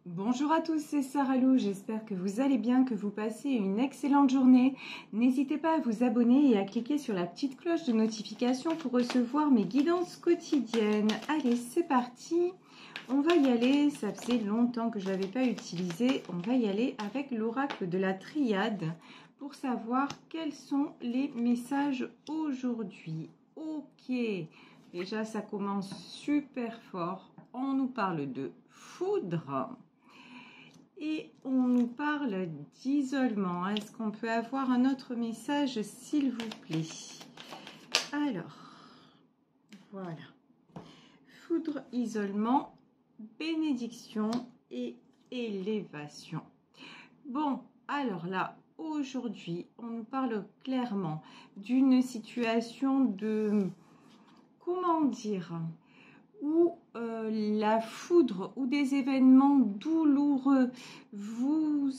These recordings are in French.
Bonjour à tous, c'est Sarah Lou, j'espère que vous allez bien, que vous passez une excellente journée. N'hésitez pas à vous abonner et à cliquer sur la petite cloche de notification pour recevoir mes guidances quotidiennes. Allez, c'est parti, on va y aller, ça faisait longtemps que je ne l'avais pas utilisé. On va y aller avec l'oracle de la triade pour savoir quels sont les messages aujourd'hui. Ok, déjà ça commence super fort, on nous parle de foudre. Et on nous parle d'isolement. Est-ce qu'on peut avoir un autre message, s'il vous plaît? Alors, voilà. Foudre, isolement, bénédiction et élévation. Bon, alors là, aujourd'hui, on nous parle clairement d'une situation de... Comment dire ? Où la foudre ou des événements douloureux vous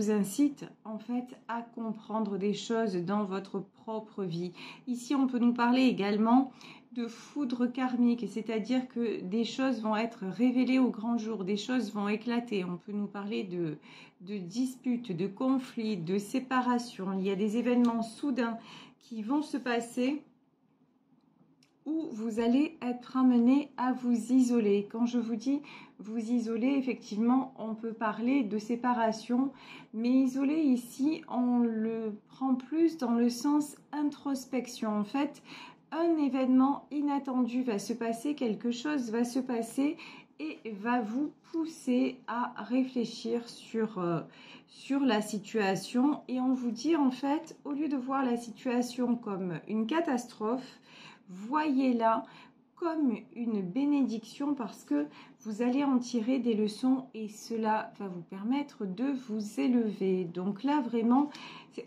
incitent en fait à comprendre des choses dans votre propre vie. Ici, on peut nous parler également de foudre karmique, c'est-à-dire que des choses vont être révélées au grand jour, des choses vont éclater. On peut nous parler de disputes, de conflits, de séparations. Il y a des événements soudains qui vont se passer où vous allez être amené à vous isoler. Quand je vous dis vous isoler, effectivement, on peut parler de séparation, mais isoler ici, on le prend plus dans le sens introspection. En fait, un événement inattendu va se passer, quelque chose va se passer et va vous pousser à réfléchir sur la situation. Et on vous dit, en fait, au lieu de voir la situation comme une catastrophe, voyez-la comme une bénédiction parce que vous allez en tirer des leçons et cela va vous permettre de vous élever. Donc là, vraiment,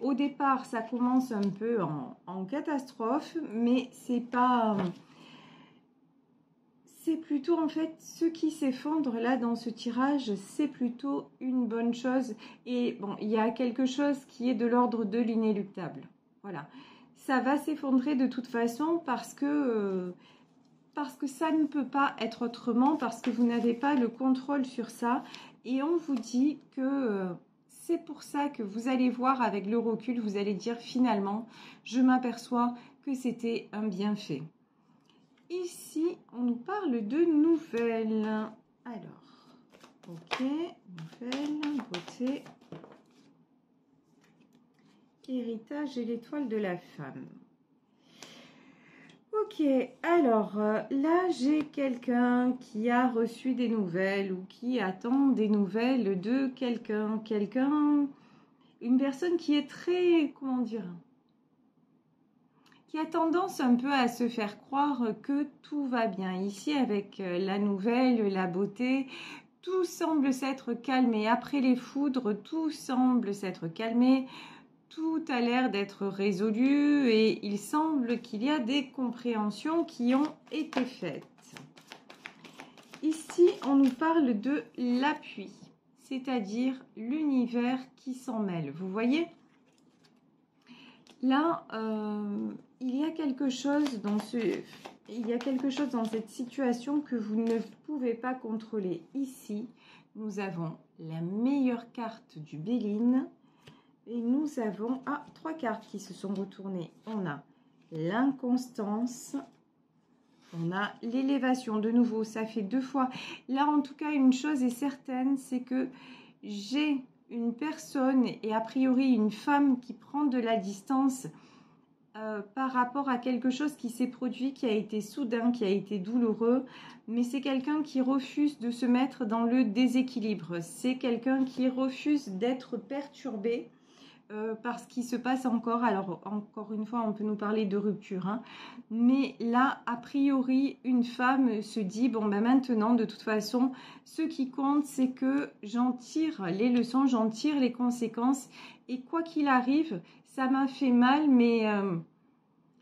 au départ, ça commence un peu en catastrophe, mais c'est pas... C'est plutôt en fait ce qui s'effondre là dans ce tirage, c'est plutôt une bonne chose. Et bon, il y a quelque chose qui est de l'ordre de l'inéluctable. Voilà. Ça va s'effondrer de toute façon parce que ça ne peut pas être autrement, parce que vous n'avez pas le contrôle sur ça. Et on vous dit que c'est pour ça que vous allez voir avec le recul, vous allez dire finalement, je m'aperçois que c'était un bienfait. Ici, on nous parle de nouvelles. Alors, ok, nouvelles, beauté, héritage et l'étoile de la femme. Ok, alors là, j'ai quelqu'un qui a reçu des nouvelles ou qui attend des nouvelles de quelqu'un, une personne qui est très, comment dire, qui a tendance un peu à se faire croire que tout va bien. Ici, avec la nouvelle, la beauté, tout semble s'être calmé. Après les foudres, tout semble s'être calmé. Tout a l'air d'être résolu et il semble qu'il y a des compréhensions qui ont été faites. Ici, on nous parle de l'appui, c'est-à-dire l'univers qui s'en mêle. Vous voyez ? Là, il y a quelque chose dans cette situation que vous ne pouvez pas contrôler. Ici, nous avons la meilleure carte du Béline. Et nous avons 3 cartes qui se sont retournées. On a l'inconstance, on a l'élévation. De nouveau, ça fait 2 fois. Là, en tout cas, une chose est certaine, c'est que j'ai une personne et a priori une femme qui prend de la distance par rapport à quelque chose qui s'est produit, qui a été soudain, qui a été douloureux. Mais c'est quelqu'un qui refuse de se mettre dans le déséquilibre. C'est quelqu'un qui refuse d'être perturbé. Parce qu'il se passe encore, alors encore une fois on peut nous parler de rupture, hein, mais là a priori une femme se dit bon ben maintenant de toute façon ce qui compte c'est que j'en tire les leçons, j'en tire les conséquences et quoi qu'il arrive ça m'a fait mal mais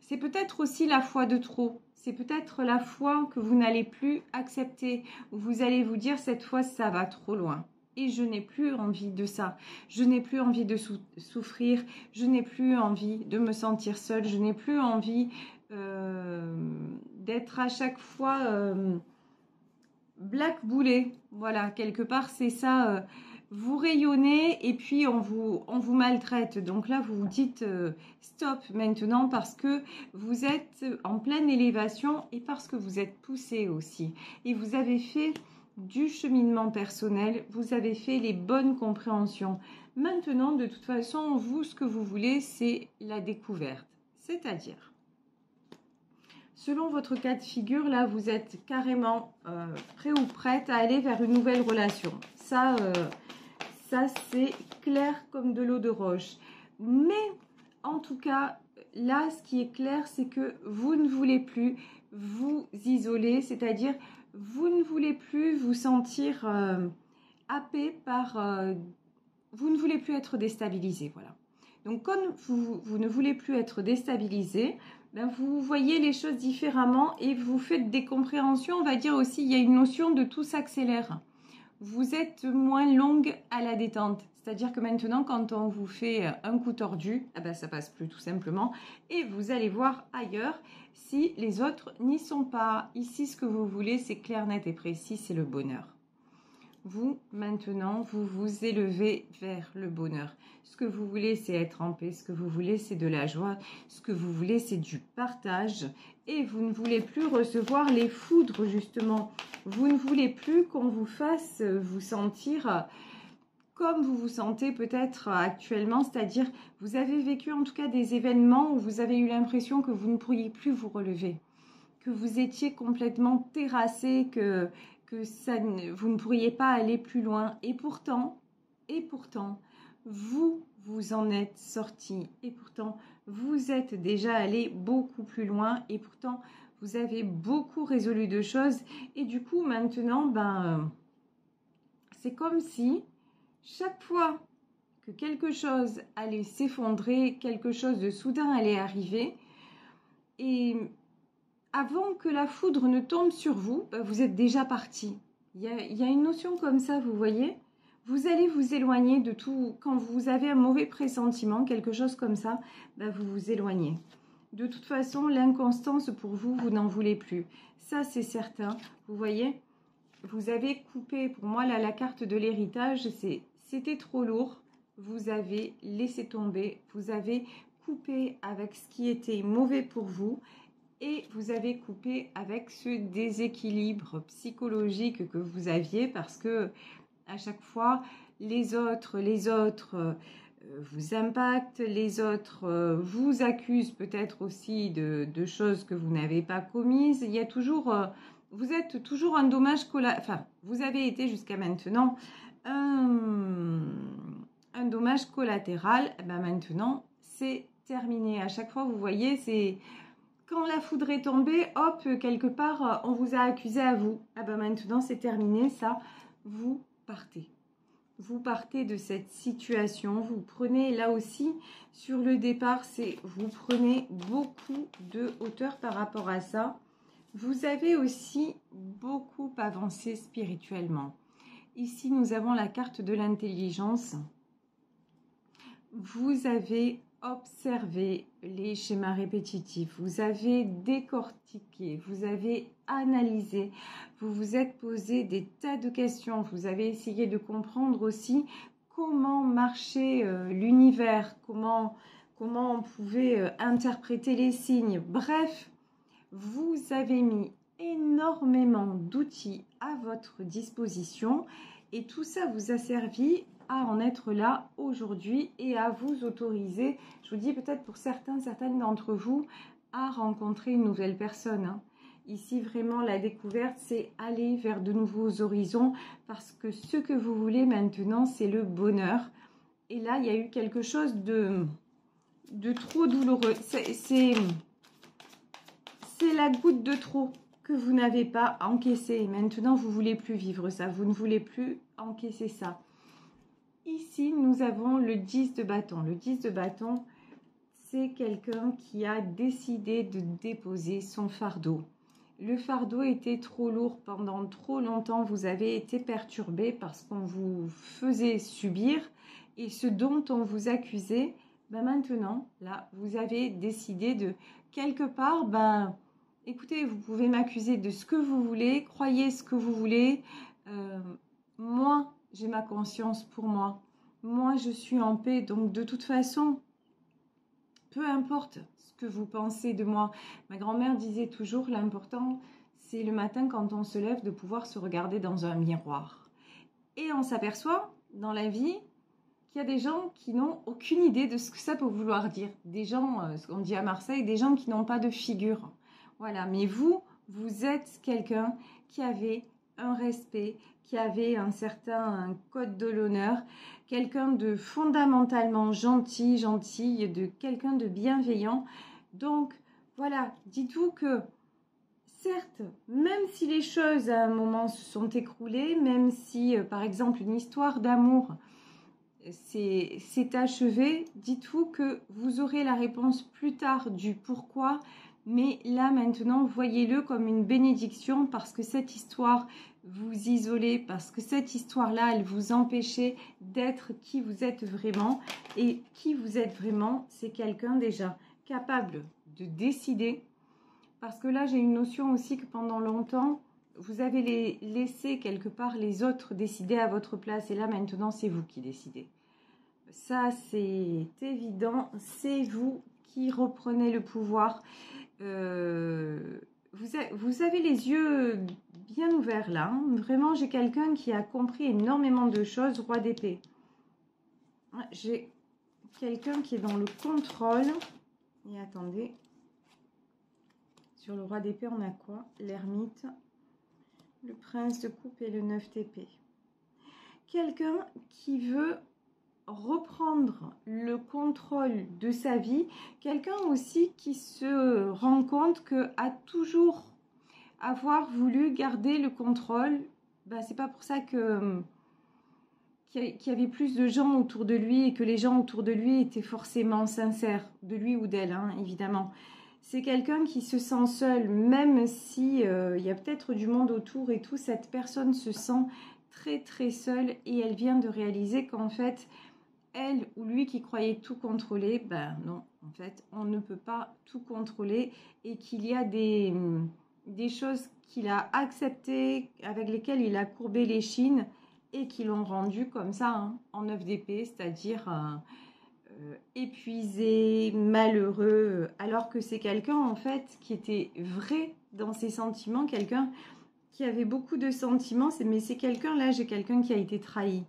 c'est peut-être aussi la foi de trop. C'est peut-être la foi que vous n'allez plus accepter, où vous allez vous dire cette fois ça va trop loin. Et je n'ai plus envie de ça. Je n'ai plus envie de souffrir. Je n'ai plus envie de me sentir seule. Je n'ai plus envie d'être à chaque fois blackboulée. Voilà, quelque part, c'est ça. Vous rayonnez et puis on vous maltraite. Donc là, vous vous dites stop maintenant parce que vous êtes en pleine élévation et parce que vous êtes poussé aussi. Et vous avez fait du cheminement personnel, vous avez fait les bonnes compréhensions. Maintenant, de toute façon, vous, ce que vous voulez, c'est la découverte. C'est-à-dire, selon votre cas de figure, là, vous êtes carrément prêt ou prête à aller vers une nouvelle relation. Ça, c'est clair comme de l'eau de roche. Mais, en tout cas, là, ce qui est clair, c'est que vous ne voulez plus vous isoler, c'est-à-dire, vous ne voulez plus vous sentir happé par... vous ne voulez plus être déstabilisé, voilà. Donc, comme vous ne voulez plus être déstabilisé, ben, vous voyez les choses différemment et vous faites des compréhensions. On va dire aussi, il y a une notion de tout s'accélère. Vous êtes moins longue à la détente. C'est-à-dire que maintenant, quand on vous fait un coup tordu, eh ben, ça passe plus tout simplement. Et vous allez voir ailleurs si les autres n'y sont pas. Ici, ce que vous voulez, c'est clair, net et précis, c'est le bonheur. Vous, maintenant, vous vous élevez vers le bonheur. Ce que vous voulez, c'est être en paix. Ce que vous voulez, c'est de la joie. Ce que vous voulez, c'est du partage. Et vous ne voulez plus recevoir les foudres, justement. Vous ne voulez plus qu'on vous fasse vous sentir comme vous vous sentez peut-être actuellement. C'est-à-dire, vous avez vécu en tout cas des événements où vous avez eu l'impression que vous ne pourriez plus vous relever. Que vous étiez complètement terrassé, que ça, vous ne pourriez pas aller plus loin. Et pourtant, vous en êtes sorti. Et pourtant, vous êtes déjà allé beaucoup plus loin. Et pourtant, vous avez beaucoup résolu de choses. Et du coup, maintenant, c'est comme si chaque fois que quelque chose allait s'effondrer, quelque chose de soudain allait arriver, et avant que la foudre ne tombe sur vous, vous êtes déjà parti. Il y a une notion comme ça, vous voyez. Vous allez vous éloigner de tout. Quand vous avez un mauvais pressentiment, quelque chose comme ça, vous vous éloignez. De toute façon, l'inconstance pour vous, vous n'en voulez plus. Ça, c'est certain. Vous voyez, vous avez coupé, pour moi, là, la carte de l'héritage, c'était trop lourd. Vous avez laissé tomber. Vous avez coupé avec ce qui était mauvais pour vous. Et vous avez coupé avec ce déséquilibre psychologique que vous aviez parce que à chaque fois, les autres vous impactent, les autres vous accusent peut-être aussi de choses que vous n'avez pas commises. Il y a toujours, vous êtes toujours un dommage collatéral, enfin, vous avez été jusqu'à maintenant un dommage collatéral. Maintenant, c'est terminé. À chaque fois, vous voyez, c'est... Quand la foudre est tombée, hop, quelque part, on vous a accusé à vous. Maintenant, c'est terminé, ça. Vous partez. Vous partez de cette situation. Vous prenez, là aussi, sur le départ, vous prenez beaucoup de hauteur par rapport à ça. Vous avez aussi beaucoup avancé spirituellement. Ici, nous avons la carte de l'intelligence. Vous avez observé les schémas répétitifs, vous avez décortiqué, vous avez analysé, vous vous êtes posé des tas de questions, vous avez essayé de comprendre aussi comment marchait l'univers, comment on pouvait interpréter les signes. Bref, vous avez mis énormément d'outils à votre disposition et tout ça vous a servi à en être là aujourd'hui et à vous autoriser, je vous dis peut-être pour certaines d'entre vous, à rencontrer une nouvelle personne. Ici, vraiment, la découverte, c'est aller vers de nouveaux horizons parce que ce que vous voulez maintenant, c'est le bonheur. Et là, il y a eu quelque chose de trop douloureux. C'est la goutte de trop que vous n'avez pas encaissée. Maintenant, vous ne voulez plus vivre ça. Vous ne voulez plus encaisser ça. Ici, nous avons le 10 de bâton. Le 10 de bâton, c'est quelqu'un qui a décidé de déposer son fardeau. Le fardeau était trop lourd pendant trop longtemps. Vous avez été perturbé parce qu'on vous faisait subir et ce dont on vous accusait. Maintenant, là, vous avez décidé de quelque part, écoutez, vous pouvez m'accuser de ce que vous voulez, croyez ce que vous voulez. moi, j'ai ma conscience pour moi. Moi, je suis en paix. Donc, de toute façon, peu importe ce que vous pensez de moi. Ma grand-mère disait toujours, l'important, c'est le matin quand on se lève de pouvoir se regarder dans un miroir. Et on s'aperçoit dans la vie qu'il y a des gens qui n'ont aucune idée de ce que ça peut vouloir dire. Des gens, ce qu'on dit à Marseille, des gens qui n'ont pas de figure. Voilà, mais vous êtes quelqu'un qui avait un respect, qui avait un certain code de l'honneur, quelqu'un de fondamentalement gentil, de quelqu'un de bienveillant. Donc, voilà, dites-vous que, certes, même si les choses à un moment se sont écroulées, même si, par exemple, une histoire d'amour c'est achevé, dites-vous que vous aurez la réponse plus tard du pourquoi, mais là maintenant, voyez-le comme une bénédiction parce que cette histoire vous isolait, parce que cette histoire-là, elle vous empêchait d'être qui vous êtes vraiment. Et qui vous êtes vraiment, c'est quelqu'un déjà capable de décider. Parce que là, j'ai une notion aussi que pendant longtemps, vous avez laissé quelque part les autres décider à votre place. Et là, maintenant, c'est vous qui décidez. Ça, c'est évident. C'est vous qui reprenez le pouvoir. Vous avez les yeux bien ouverts là. Hein. Vraiment, j'ai quelqu'un qui a compris énormément de choses. Roi d'épée. J'ai quelqu'un qui est dans le contrôle. Et attendez. Sur le roi d'épée, on a quoi? L'ermite, le prince de coupe et le 9 d'épée. Quelqu'un qui veut reprendre le contrôle de sa vie. Quelqu'un aussi qui se rend compte qu'à toujours avoir voulu garder le contrôle, c'est pas pour ça qu'il y avait plus de gens autour de lui et que les gens autour de lui étaient forcément sincères, de lui ou d'elle, hein, évidemment. C'est quelqu'un qui se sent seul, même si y a peut-être du monde autour et tout, cette personne se sent très très seule et elle vient de réaliser qu'en fait, elle ou lui qui croyait tout contrôler, non, en fait, on ne peut pas tout contrôler et qu'il y a des choses qu'il a acceptées, avec lesquelles il a courbé les chines et qui l'ont rendu comme ça, hein, en 9 d'épée, c'est-à-dire épuisé, malheureux, alors que c'est quelqu'un en fait qui était vrai dans ses sentiments, quelqu'un qui avait beaucoup de sentiments, mais c'est quelqu'un là, j'ai quelqu'un qui a été trahi.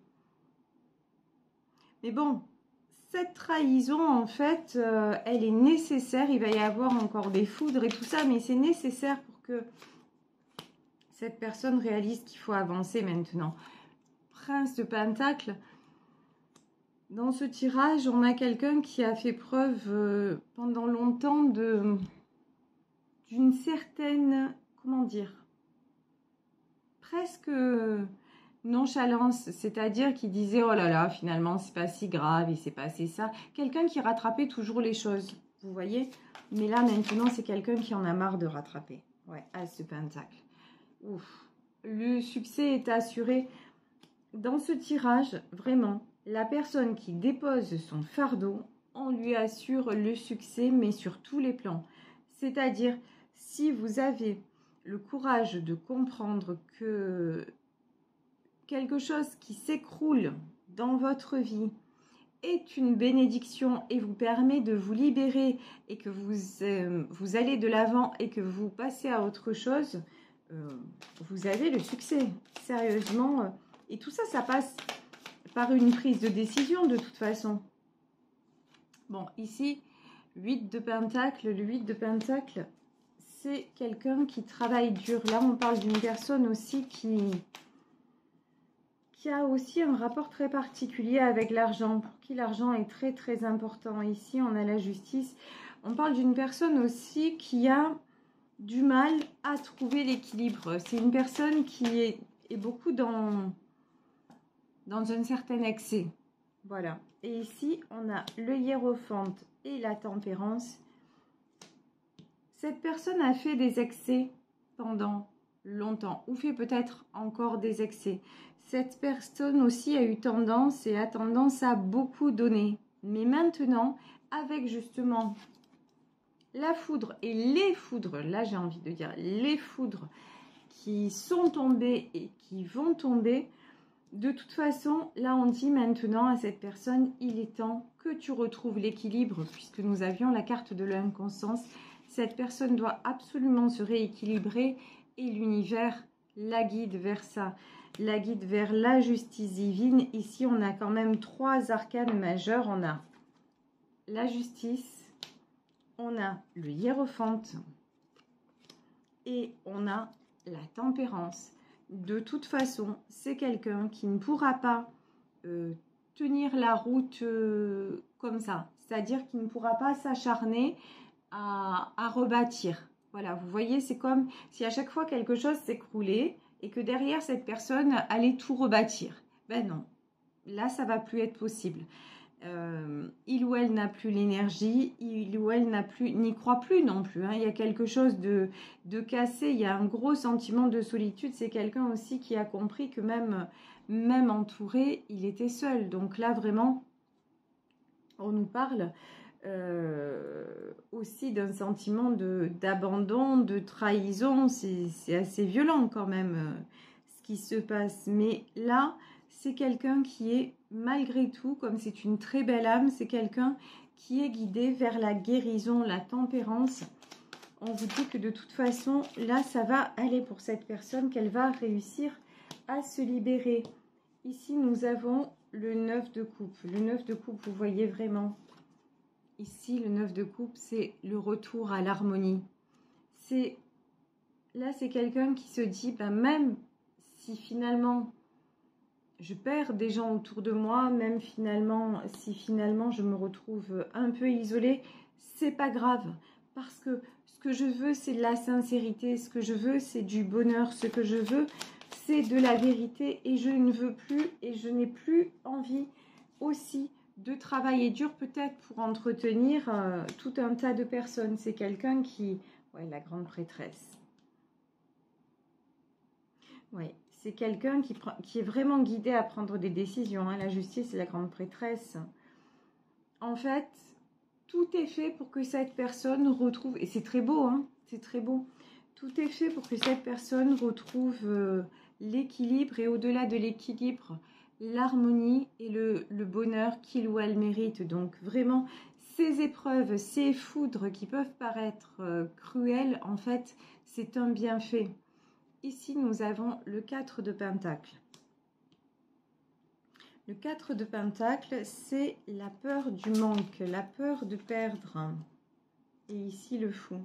Mais bon, cette trahison en fait, elle est nécessaire, il va y avoir encore des foudres et tout ça, mais c'est nécessaire pour que cette personne réalise qu'il faut avancer maintenant. Prince de Pentacle. Dans ce tirage, on a quelqu'un qui a fait preuve pendant longtemps d'une certaine, comment dire, presque nonchalance, c'est-à-dire qui disait oh là là, finalement c'est pas si grave, il s'est passé ça. Quelqu'un qui rattrapait toujours les choses, vous voyez. Mais là maintenant c'est quelqu'un qui en a marre de rattraper. Ouais, As de Pentacle. Ouf, le succès est assuré. Dans ce tirage, vraiment. La personne qui dépose son fardeau, on lui assure le succès, mais sur tous les plans. C'est-à-dire, si vous avez le courage de comprendre que quelque chose qui s'écroule dans votre vie est une bénédiction et vous permet de vous libérer et que vous allez de l'avant et que vous passez à autre chose, vous avez le succès. Sérieusement. Et tout ça, ça passe par une prise de décision de toute façon. Bon, ici, 8 de Pentacle. Le 8 de Pentacle, c'est quelqu'un qui travaille dur. Là, on parle d'une personne aussi qui a aussi un rapport très particulier avec l'argent. Pour qui l'argent est très très important. Ici, on a la justice. On parle d'une personne aussi qui a du mal à trouver l'équilibre. C'est une personne qui est beaucoup dans un certain excès. Voilà. Et ici, on a le hiérophante et la tempérance. Cette personne a fait des excès pendant longtemps, ou fait peut-être encore des excès. Cette personne aussi a eu tendance et a tendance à beaucoup donner. Mais maintenant, avec justement la foudre et les foudres, là j'ai envie de dire les foudres qui sont tombées et qui vont tomber, De toute façon, là on dit maintenant à cette personne, il est temps que tu retrouves l'équilibre, puisque nous avions la carte de l'inconscience. Cette personne doit absolument se rééquilibrer et l'univers la guide vers ça, la guide vers la justice divine. Ici, on a quand même 3 arcanes majeurs. On a la justice, on a le hiérophante et on a la tempérance. De toute façon, c'est quelqu'un qui ne pourra pas tenir la route comme ça. C'est-à-dire qu'il ne pourra pas s'acharner à rebâtir. Voilà, vous voyez, c'est comme si à chaque fois quelque chose s'écroulait et que derrière cette personne allait tout rebâtir. Ben non, là ça va plus être possible. Il ou elle n'a plus l'énergie, il ou elle n'y croit plus non plus. Hein. Il y a quelque chose de cassé, il y a un gros sentiment de solitude. C'est quelqu'un aussi qui a compris que même entouré, il était seul. Donc là, vraiment, on nous parle aussi d'un sentiment d'abandon, de trahison. C'est assez violent quand même ce qui se passe. Mais là, c'est quelqu'un qui est, malgré tout, comme c'est une très belle âme, c'est quelqu'un qui est guidé vers la guérison, la tempérance. On vous dit que de toute façon, là, ça va aller pour cette personne, qu'elle va réussir à se libérer. Ici, nous avons le 9 de coupe. Le 9 de coupe, vous voyez vraiment. Ici, le 9 de coupe, c'est le retour à l'harmonie. Là, c'est quelqu'un qui se dit, ben, même si finalement je perds des gens autour de moi, même si finalement je me retrouve un peu isolée, c'est pas grave. Parce que ce que je veux, c'est de la sincérité. Ce que je veux, c'est du bonheur. Ce que je veux, c'est de la vérité. Et je ne veux plus, et je n'ai plus envie aussi de travailler dur peut-être pour entretenir tout un tas de personnes. C'est quelqu'un qui... Ouais, la grande prêtresse. Oui, c'est quelqu'un qui est vraiment guidé à prendre des décisions. Hein. La justice et la grande prêtresse. En fait, tout est fait pour que cette personne retrouve... Et c'est très beau, hein, c'est très beau. Tout est fait pour que cette personne retrouve l'équilibre et au-delà de l'équilibre, l'harmonie et le bonheur qu'il ou elle mérite. Donc vraiment, ces épreuves, ces foudres qui peuvent paraître cruelles, en fait, c'est un bienfait. Ici, nous avons le 4 de Pentacle. Le 4 de Pentacle, c'est la peur du manque, la peur de perdre. Et ici, le fou.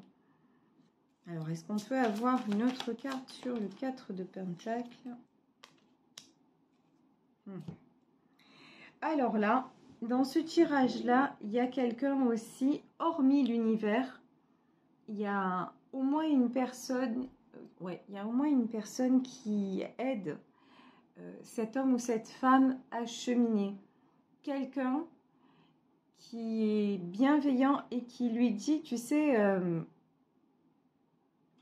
Alors, est-ce qu'on peut avoir une autre carte sur le 4 de Pentacle? Alors là, dans ce tirage-là, il y a quelqu'un aussi, hormis l'univers, il y a au moins une personne... il y a au moins une personne qui aide cet homme ou cette femme à cheminer. Quelqu'un qui est bienveillant et qui lui dit, tu sais,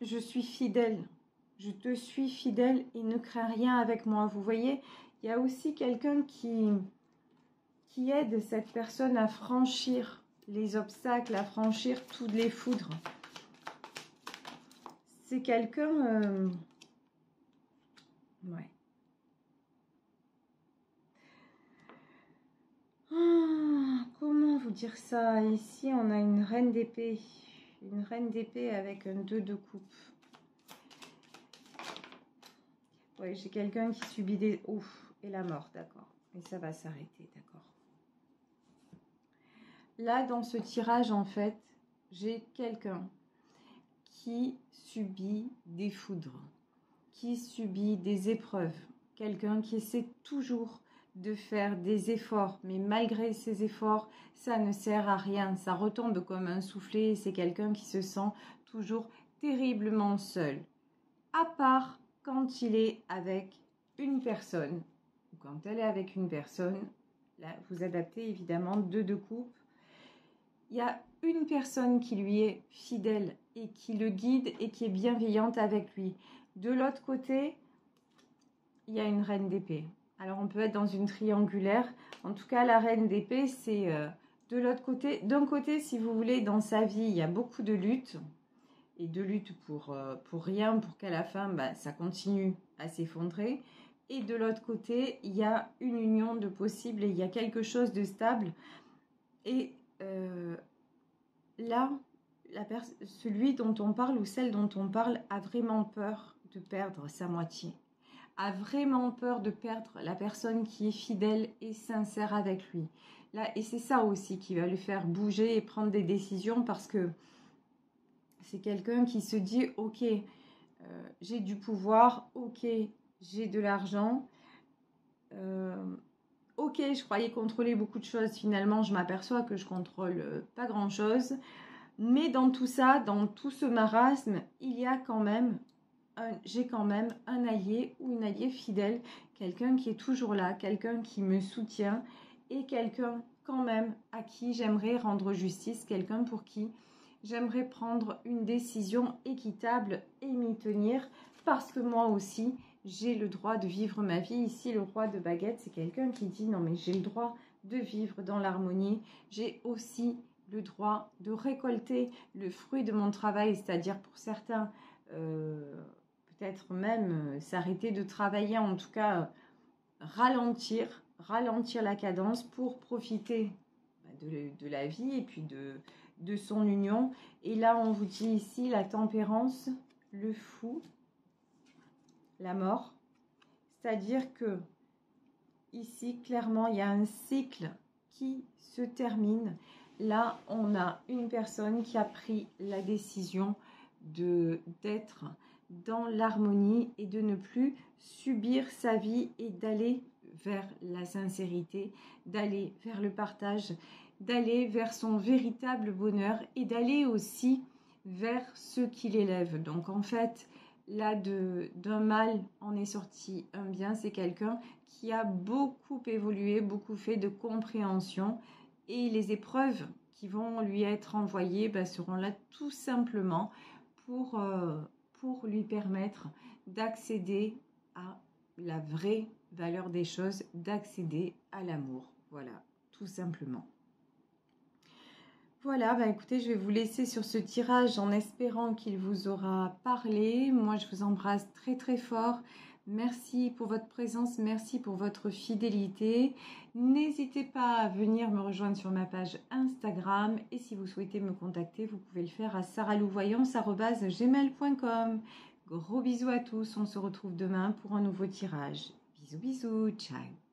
je suis fidèle, je te suis fidèle et ne crains rien avec moi. Vous voyez, il y a aussi quelqu'un qui aide cette personne à franchir les obstacles, à franchir toutes les foudres. C'est quelqu'un... ouais. Comment vous dire ça? Ici, on a une reine d'épée. Une reine d'épée avec un 2 de coupe. Ouais, j'ai quelqu'un qui subit des... Ouf, et la mort, d'accord. Et ça va s'arrêter, d'accord. Là, dans ce tirage, en fait, j'ai quelqu'un qui subit des foudres, qui subit des épreuves. Quelqu'un qui essaie toujours de faire des efforts, mais malgré ces efforts, ça ne sert à rien, ça retombe comme un soufflet, c'est quelqu'un qui se sent toujours terriblement seul, à part quand il est avec une personne, ou quand elle est avec une personne, là vous adaptez évidemment 2 de coupe, il y a une personne qui lui est fidèle et qui le guide et qui est bienveillante avec lui. De l'autre côté, il y a une reine d'épée. Alors, on peut être dans une triangulaire. En tout cas, la reine d'épée, c'est de l'autre côté. D'un côté, si vous voulez, dans sa vie, il y a beaucoup de luttes. Et de luttes pour rien, pour qu'à la fin, ça continue à s'effondrer. Et de l'autre côté, il y a une union de possible et il y a quelque chose de stable. Et là, celui dont on parle ou celle dont on parle a vraiment peur de perdre sa moitié. A vraiment peur de perdre la personne qui est fidèle et sincère avec lui. Là, et c'est ça aussi qui va le faire bouger et prendre des décisions parce que c'est quelqu'un qui se dit « Ok, j'ai du pouvoir, ok, j'ai de l'argent, ok, je croyais contrôler beaucoup de choses, finalement je m'aperçois que je contrôle pas grand-chose. Mais dans tout ça, dans tout ce marasme, il y a quand même j'ai quand même un allié ou une alliée fidèle, quelqu'un qui est toujours là, quelqu'un qui me soutient et quelqu'un quand même à qui j'aimerais rendre justice, quelqu'un pour qui j'aimerais prendre une décision équitable et m'y tenir parce que moi aussi, j'ai le droit de vivre ma vie. Ici, le roi de baguette, c'est quelqu'un qui dit non mais j'ai le droit de vivre dans l'harmonie, j'ai aussi le droit de récolter le fruit de mon travail, c'est-à-dire pour certains peut-être même s'arrêter de travailler, en tout cas ralentir la cadence pour profiter de la vie et puis de son union. Et là, on vous dit ici la tempérance, le fou, la mort. C'est-à-dire que ici, clairement, il y a un cycle qui se termine. Là, on a une personne qui a pris la décision d'être dans l'harmonie et de ne plus subir sa vie et d'aller vers la sincérité, d'aller vers le partage, d'aller vers son véritable bonheur et d'aller aussi vers ce qui l'élève. Donc en fait, là d'un mal en est sorti un bien, c'est quelqu'un qui a beaucoup évolué, beaucoup fait de compréhension et les épreuves qui vont lui être envoyées seront là tout simplement pour lui permettre d'accéder à la vraie valeur des choses, d'accéder à l'amour. Voilà, tout simplement. Voilà, écoutez, je vais vous laisser sur ce tirage en espérant qu'il vous aura parlé. Moi, je vous embrasse très très fort. Merci pour votre présence, merci pour votre fidélité. N'hésitez pas à venir me rejoindre sur ma page Instagram et si vous souhaitez me contacter, vous pouvez le faire à saralouvoyance@gmail.com. Gros bisous à tous, on se retrouve demain pour un nouveau tirage. Bisous bisous, ciao.